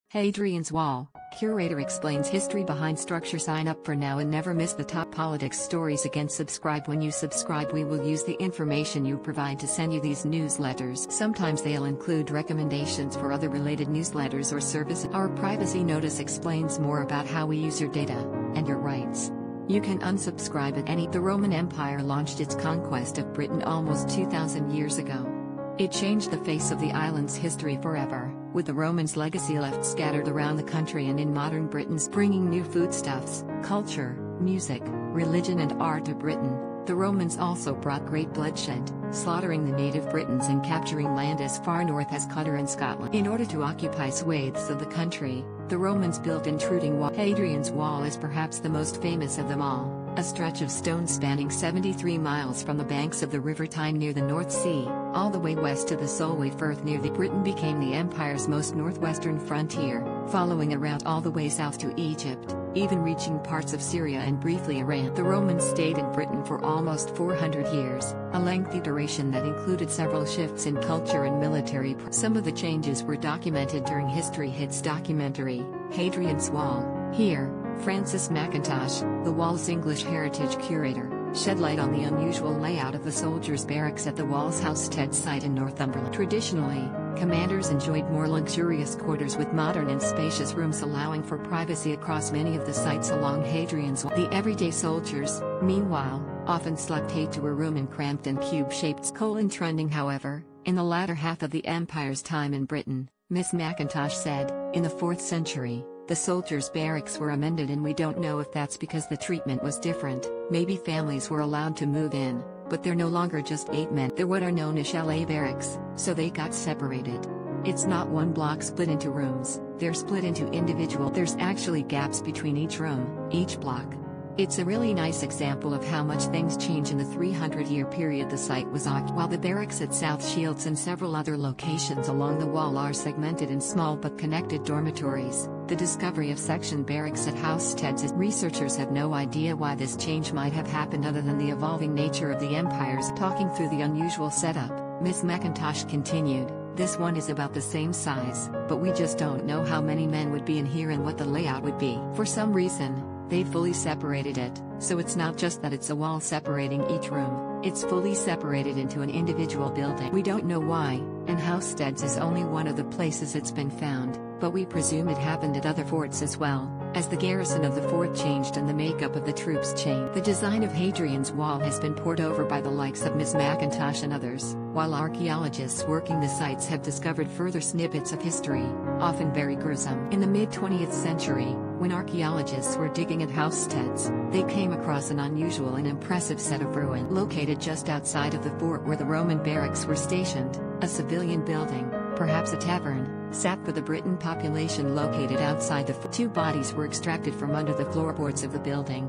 Hadrian's Wall. Curator explains history behind structure. Sign up for now and never miss the top politics stories again. Subscribe. When you subscribe, we will use the information you provide to send you these newsletters. Sometimes they'll include recommendations for other related newsletters or services. Our privacy notice explains more about how we use your data and your rights. You can unsubscribe at any. The Roman Empire launched its conquest of Britain almost 2,000 years ago. It changed the face of the island's history forever, with the Romans' legacy left scattered around the country and in modern Britain's bringing new foodstuffs, culture, music, religion and art to Britain. The Romans also brought great bloodshed, slaughtering the native Britons and capturing land as far north as Qatar and Scotland. In order to occupy swathes of the country, the Romans built intruding walls. Hadrian's Wall is perhaps the most famous of them all, a stretch of stone spanning 73 miles from the banks of the River Tyne near the North Sea, all the way west to the Solway Firth near the Britain became the empire's most northwestern frontier, following a route all the way south to Egypt, even reaching parts of Syria and briefly Iran. The Romans stayed in Britain for almost 400 years, a lengthy duration that included several shifts in culture and military. Some of the changes were documented during History Hit's documentary, Hadrian's Wall. Here, Francis McIntosh, the wall's English heritage curator, shed light on the unusual layout of the soldiers' barracks at the wall's Housestead site in Northumberland. Traditionally, commanders enjoyed more luxurious quarters with modern and spacious rooms allowing for privacy across many of the sites along Hadrian's Wall. The everyday soldiers, meanwhile, often slept to a room in cramped and cube-shaped. Trending, however, in the latter half of the empire's time in Britain, Miss McIntosh said, in the 4th century, the soldiers' barracks were amended, and we don't know if that's because the treatment was different. Maybe families were allowed to move in, but they're no longer just 8 men. They're what are known as chalet barracks, so they got separated. It's not one block split into rooms, they're split into individual. There's actually gaps between each room, each block. It's a really nice example of how much things change in the 300-year period the site was occupied. While the barracks at South Shields and several other locations along the wall are segmented in small but connected dormitories, the discovery of section barracks at Housesteads is. Researchers have no idea why this change might have happened other than the evolving nature of the empires. Talking through the unusual setup, Miss McIntosh continued, "This one is about the same size, but we just don't know how many men would be in here and what the layout would be. For some reason, they fully separated it, so it's not just that it's a wall separating each room, it's fully separated into an individual building. We don't know why, and Housesteads is only one of the places it's been found, but we presume it happened at other forts as well, as the garrison of the fort changed and the makeup of the troops changed." The design of Hadrian's Wall has been pored over by the likes of Ms. McIntosh and others, while archaeologists working the sites have discovered further snippets of history, often very gruesome. In the mid-20th century, when archaeologists were digging at Housesteads, they came across an unusual and impressive set of ruins. Located just outside of the fort where the Roman barracks were stationed, a civilian building, perhaps a tavern, sat for the Briton population located outside the fort. 2 bodies were extracted from under the floorboards of the building.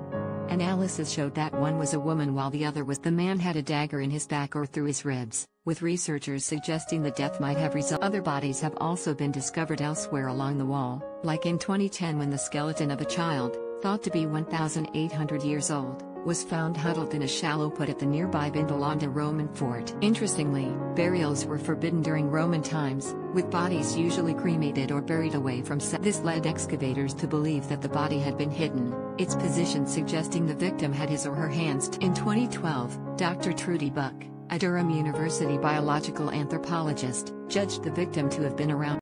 Analysis showed that one was a woman while the other was. The man had a dagger in his back or through his ribs, with researchers suggesting the death might have resulted. Other bodies have also been discovered elsewhere along the wall, like in 2010 when the skeleton of a child, thought to be 1,800 years old, was found huddled in a shallow pit at the nearby Vindolanda Roman fort. Interestingly, burials were forbidden during Roman times, with bodies usually cremated or buried away from sight. This led excavators to believe that the body had been hidden, its position suggesting the victim had his or her hands. In 2012, Dr. Trudy Buck, a Durham University biological anthropologist, judged the victim to have been around